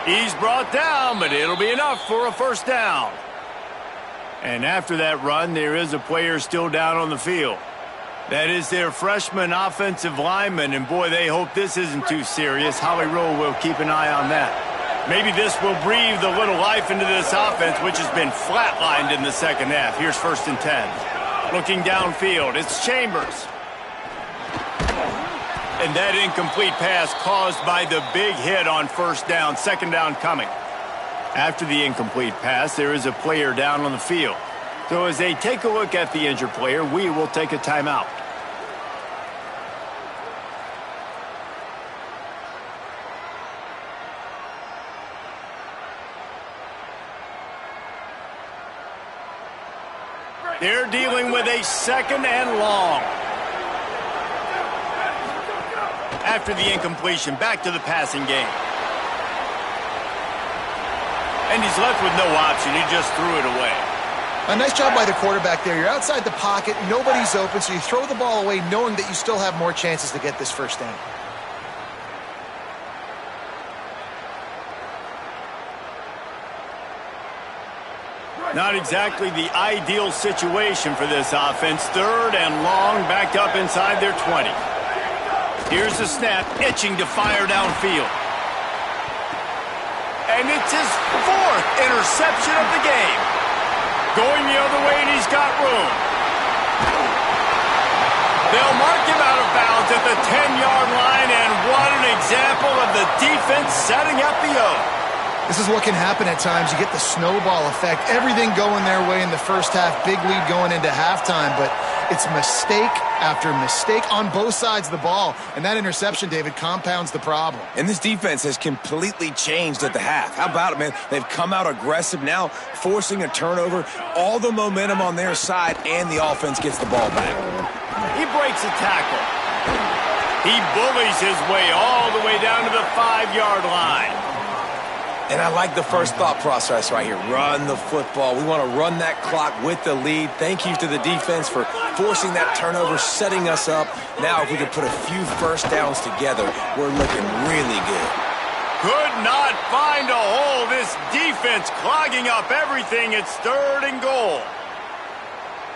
He's brought down, but it'll be enough for a 1st down. And after that run, there is a player still down on the field. That is their freshman offensive lineman, and boy, they hope this isn't too serious. Howie Rowe will keep an eye on that. Maybe this will breathe a little life into this offense, which has been flatlined in the 2nd half. Here's 1st and 10. Looking downfield, it's Chambers. And that incomplete pass caused by the big hit on 1st down. 2nd down coming. After the incomplete pass, there is a player down on the field. So as they take a look at the injured player, we will take a timeout. They're dealing with a 2nd and long. After the incompletion, back to the passing game. And he's left with no option. He just threw it away. A nice job by the quarterback there. You're outside the pocket, nobody's open, so you throw the ball away knowing that you still have more chances to get this 1st down. Not exactly the ideal situation for this offense. 3rd and long, backed up inside their 20. Here's the snap, itching to fire downfield. And it's his 4th interception of the game. Going the other way, and he's got room. They'll mark him out of bounds at the 10-yard line, and what an example of the defense setting up the O. This is what can happen at times. You get the snowball effect. Everything going their way in the first half. Big lead going into halftime, but it's mistake after mistake on both sides of the ball. And that interception, David, compounds the problem. And this defense has completely changed at the half. How about it, man? They've come out aggressive now, forcing a turnover. All the momentum on their side, and the offense gets the ball back. He breaks a tackle. He bullies his way all the way down to the 5-yard line. And I like the first thought process right here. Run the football. We want to run that clock with the lead. Thank you to the defense for forcing that turnover, setting us up. Now if we can put a few first downs together, we're looking really good. Could not find a hole. This defense clogging up everything. It's 3rd and goal.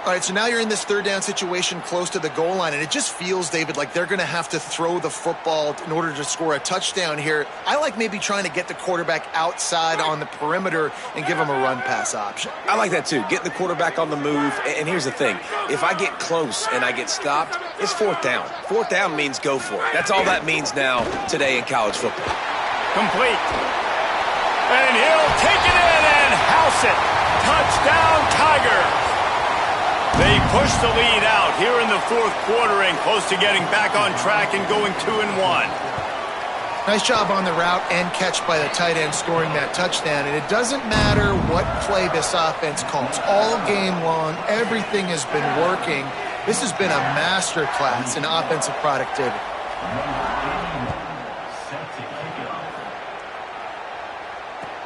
All right, so now you're in this 3rd down situation close to the goal line, and it just feels, David, like they're going to have to throw the football in order to score a touchdown here. I like maybe trying to get the quarterback outside on the perimeter and give him a run-pass option. I like that, too. Get the quarterback on the move. And here's the thing. If I get close and I get stopped, it's 4th down. 4th down means go for it. That's all that means now today in college football. Complete. And he'll take it in and house it. Touchdown, Tigers. They push the lead out here in the 4th quarter and close to getting back on track and going 2-1. Nice job on the route and catch by the tight end scoring that touchdown. And it doesn't matter what play this offense calls. All game long, everything has been working. This has been a masterclass in offensive productivity.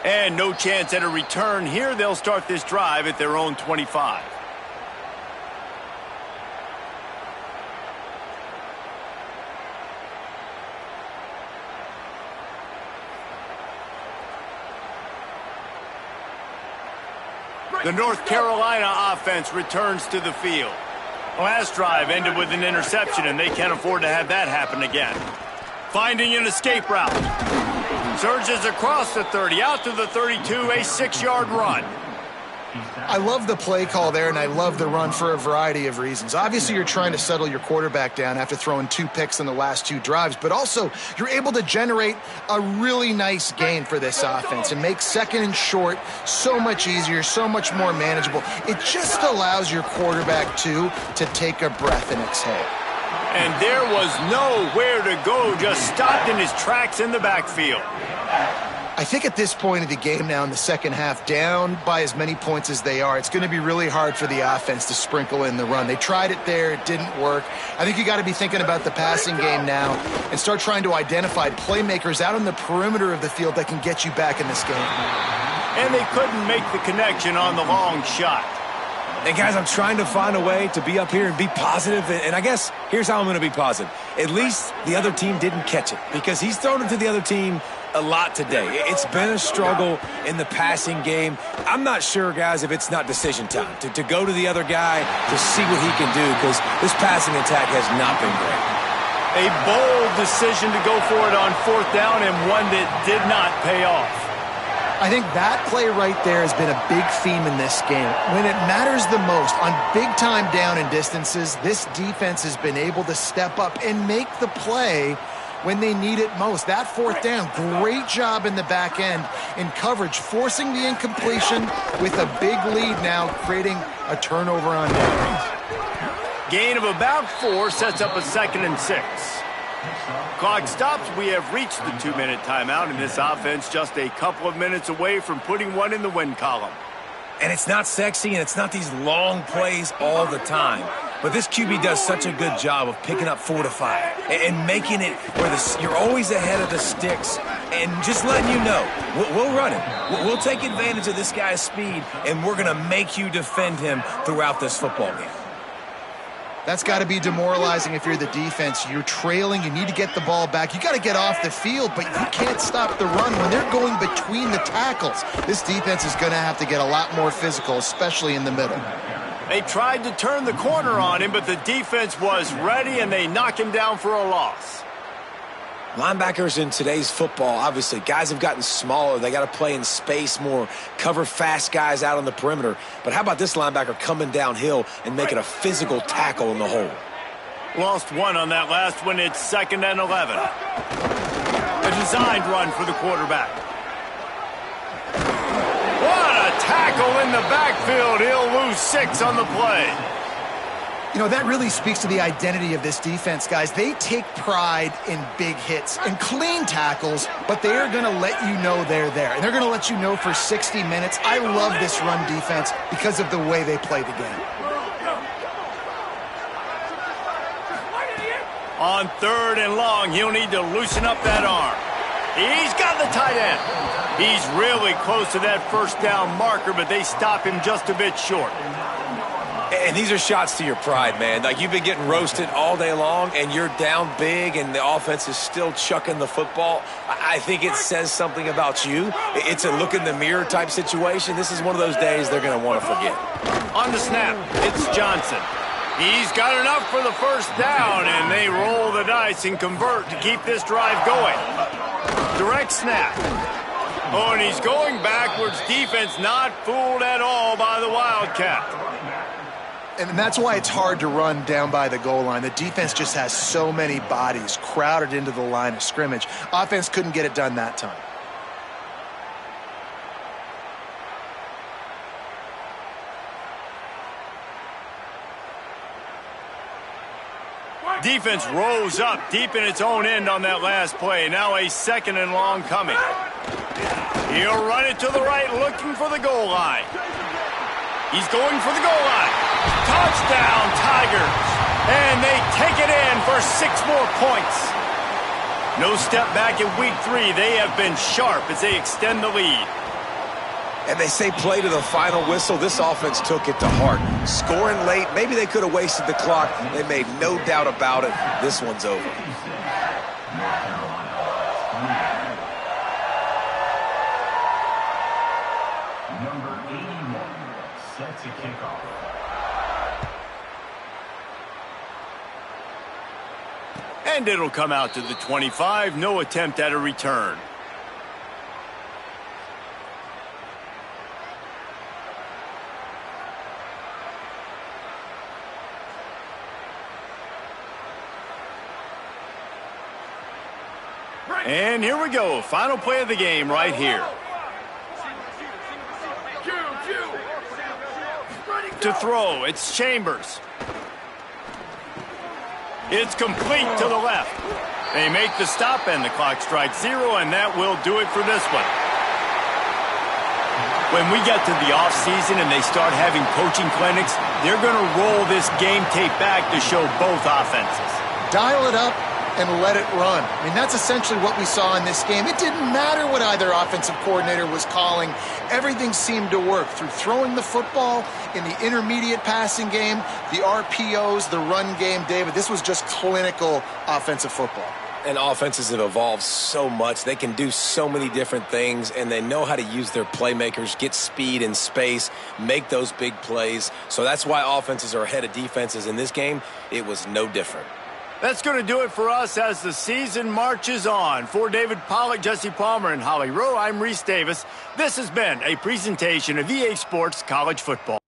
And no chance at a return here. They'll start this drive at their own 25. The North Carolina offense returns to the field. Last drive ended with an interception, and they can't afford to have that happen again. Finding an escape route. Surges across the 30, out to the 32, a 6-yard run. I love the play call there, and I love the run for a variety of reasons. Obviously, you're trying to settle your quarterback down after throwing 2 picks in the last 2 drives, but also you're able to generate a really nice gain for this offense and make 2nd and short so much easier, so much more manageable. It just allows your quarterback, too, to take a breath and exhale. And there was nowhere to go, just stopped in his tracks in the backfield. I think at this point of the game now in the second half, down by as many points as they are, it's going to be really hard for the offense to sprinkle in the run. They tried it there. It didn't work. I think you got to be thinking about the passing game now and start trying to identify playmakers out on the perimeter of the field that can get you back in this game. And they couldn't make the connection on the long shot. And guys, I'm trying to find a way to be up here and be positive, and I guess here's how I'm going to be positive. At least the other team didn't catch it, because he's thrown it to the other team a lot today. It's been a struggle in the passing game. I'm not sure, guys, if it's not decision time to go to the other guy to see what he can do, because this passing attack has not been great. A bold decision to go for it on 4th down, and one that did not pay off. I think that play right there has been a big theme in this game. When it matters the most, on big-time down and distances, this defense has been able to step up and make the play when they need it most. That 4th down, great job in the back end in coverage, forcing the incompletion with a big lead now, creating a turnover on downs. Gain of about 4 sets up a 2nd and 6. Clock stops. We have reached the 2-minute timeout, and this offense just a couple of minutes away from putting one in the win column. And it's not sexy, and it's not these long plays all the time. But this QB does such a good job of picking up 4 to 5 and making it where you're always ahead of the sticks and just letting you know, we'll run it. We'll take advantage of this guy's speed, and we're going to make you defend him throughout this football game. That's got to be demoralizing if you're the defense. You're trailing. You need to get the ball back. You got to get off the field, but you can't stop the run when they're going between the tackles. This defense is going to have to get a lot more physical, especially in the middle. They tried to turn the corner on him, but the defense was ready, and they knock him down for a loss. Linebackers in today's football, obviously, guys have gotten smaller. They got to play in space more, cover fast guys out on the perimeter. But how about this linebacker coming downhill and making a physical tackle in the hole? Lost one on that last one. It's 2nd and 11. A designed run for the quarterback. What a tackle in the backfield. He'll lose 6 on the play. You know, that really speaks to the identity of this defense, guys. They take pride in big hits and clean tackles, but they are going to let you know they're there. And they're going to let you know for 60 minutes. I love this run defense because of the way they play the game. On 3rd and long, he'll need to loosen up that arm. He's got the tight end. He's really close to that first down marker, but they stop him just a bit short. And these are shots to your pride, man. Like, you've been getting roasted all day long, and you're down big, and the offense is still chucking the football. I think it says something about you. It's a look in the mirror type situation. This is one of those days they're going to want to forget. On the snap, it's Johnson. He's got enough for the first down, and they roll the dice and convert to keep this drive going. Direct snap. Oh, and he's going backwards. Defense not fooled at all by the Wildcat. And that's why it's hard to run down by the goal line. The defense just has so many bodies crowded into the line of scrimmage. Offense couldn't get it done that time. Defense rose up deep in its own end on that last play. Now a 2nd and long coming. He'll run it to the right, looking for the goal line. He's going for the goal line. Touchdown, Tigers. And they take it in for 6 more points. No step back in week 3. They have been sharp as they extend the lead. And they say play to the final whistle. This offense took it to heart. Scoring late, maybe they could have wasted the clock. They made no doubt about it. This one's over. Number 81, set to kick off. And it'll come out to the 25. No attempt at a return. And here we go. Final play of the game right here. To throw, it's Chambers. It's complete to the left. They make the stop and the clock strikes 0, and that will do it for this one. When we get to the offseason and they start having coaching clinics, they're going to roll this game tape back to show both offenses. Dial it up and let it run. I mean, that's essentially what we saw in this game. It didn't matter what either offensive coordinator was calling. Everything seemed to work through throwing the football in the intermediate passing game, the RPOs, the run game. David, this was just clinical offensive football. And offenses have evolved so much. They can do so many different things, and they know how to use their playmakers, get speed and space, make those big plays. So that's why offenses are ahead of defenses. In this game, it was no different. That's going to do it for us as the season marches on. For David Pollack, Jesse Palmer, and Holly Rowe, I'm Reese Davis. This has been a presentation of EA Sports College Football.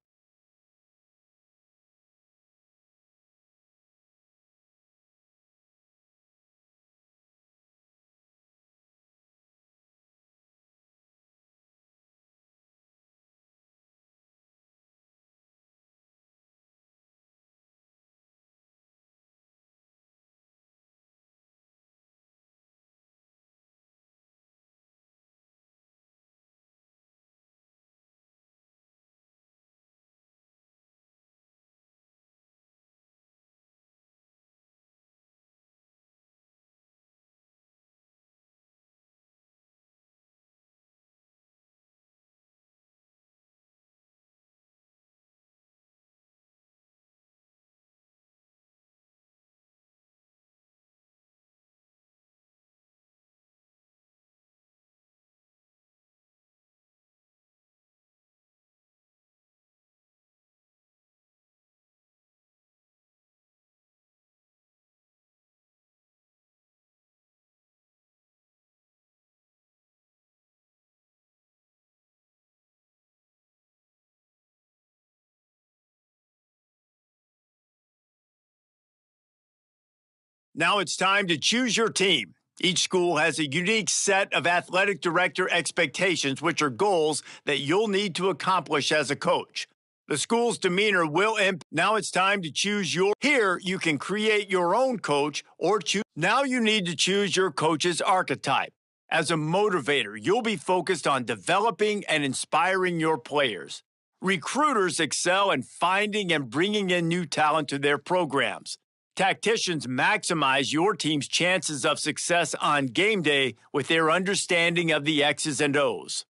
Now it's time to choose your team. Each school has a unique set of athletic director expectations, which are goals that you'll need to accomplish as a coach. The school's demeanor will impact. Now it's time to choose your. Here, you can create your own coach or choose. Now you need to choose your coach's archetype. As a motivator, you'll be focused on developing and inspiring your players. Recruiters excel in finding and bringing in new talent to their programs. Tacticians maximize your team's chances of success on game day with their understanding of the X's and O's.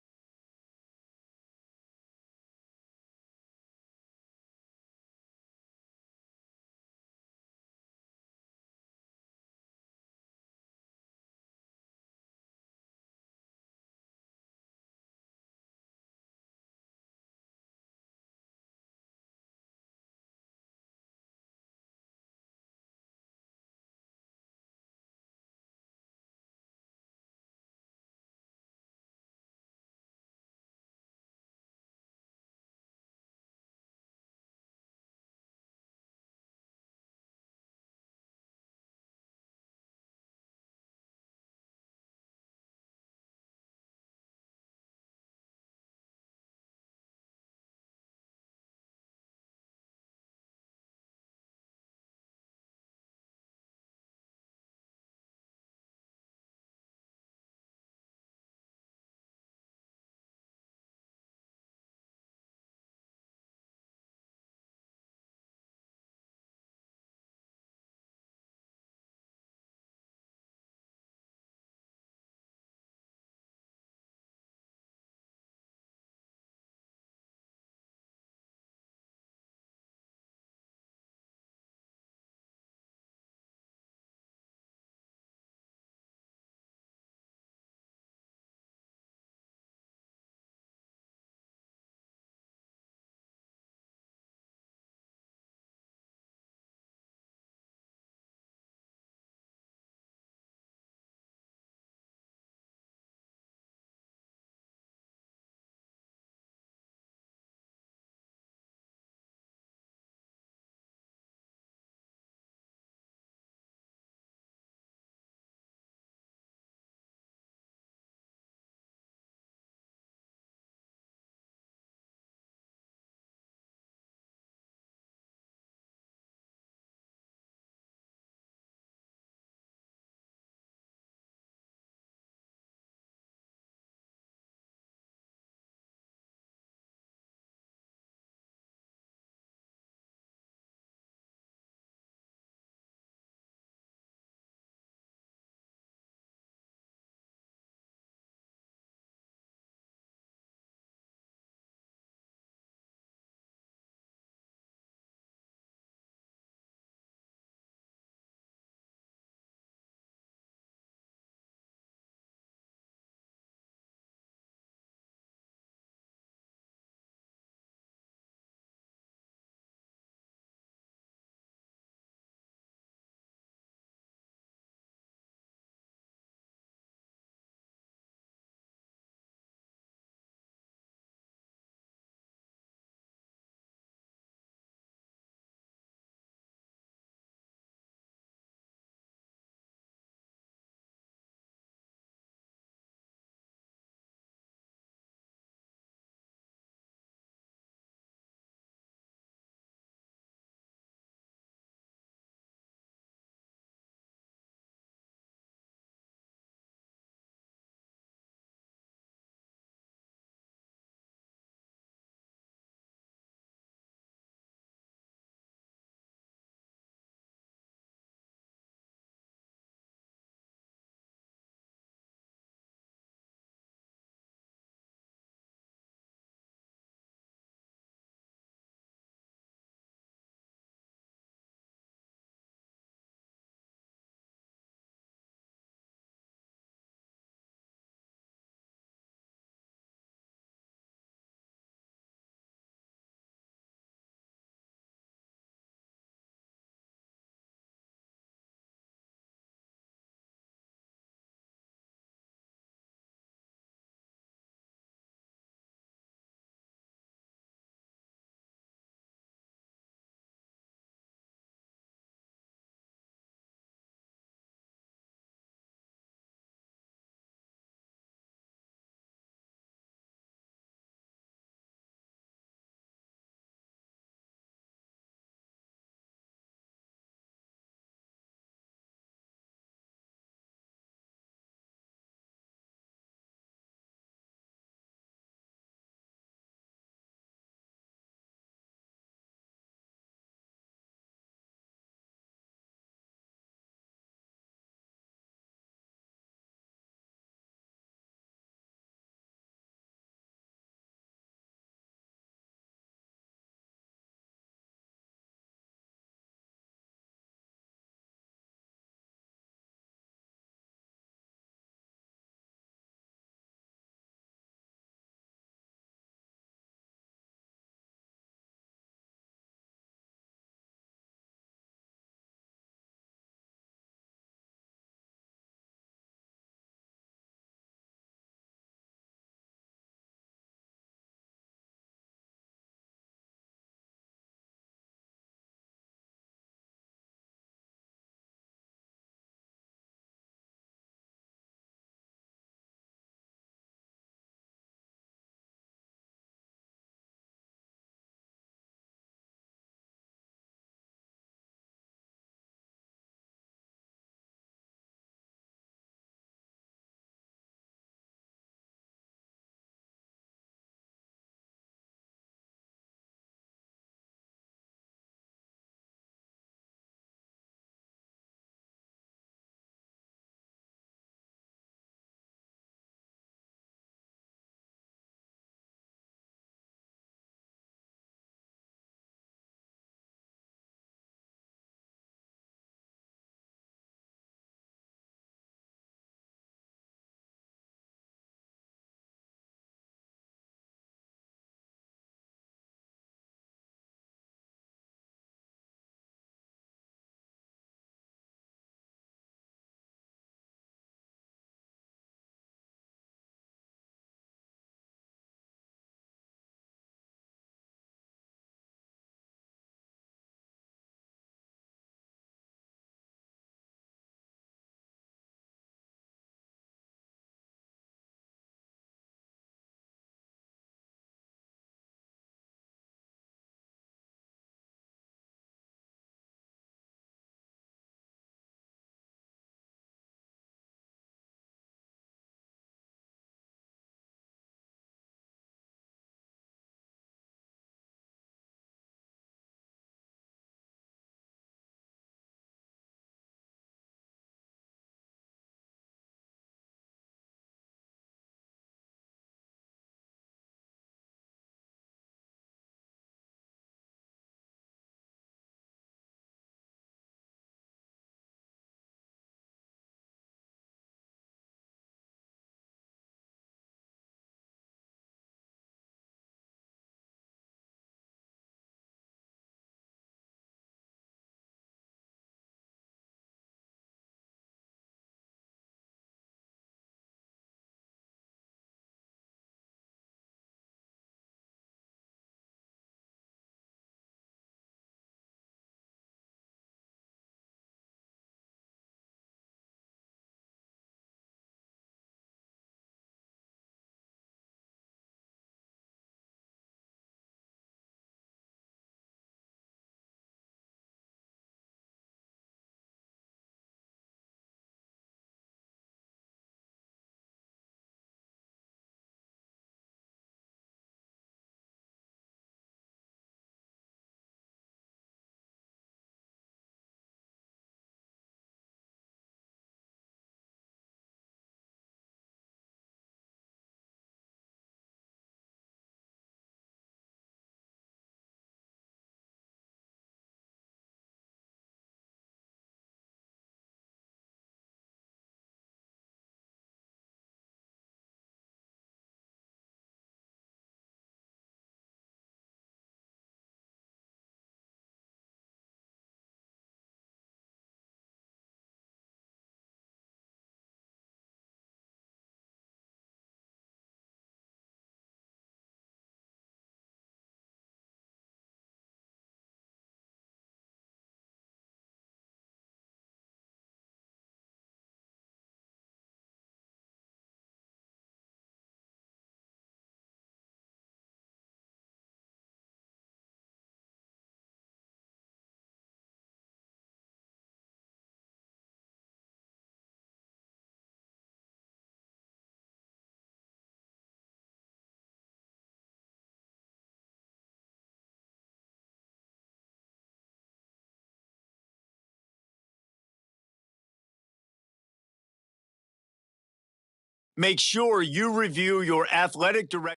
Make sure you review your athletic director.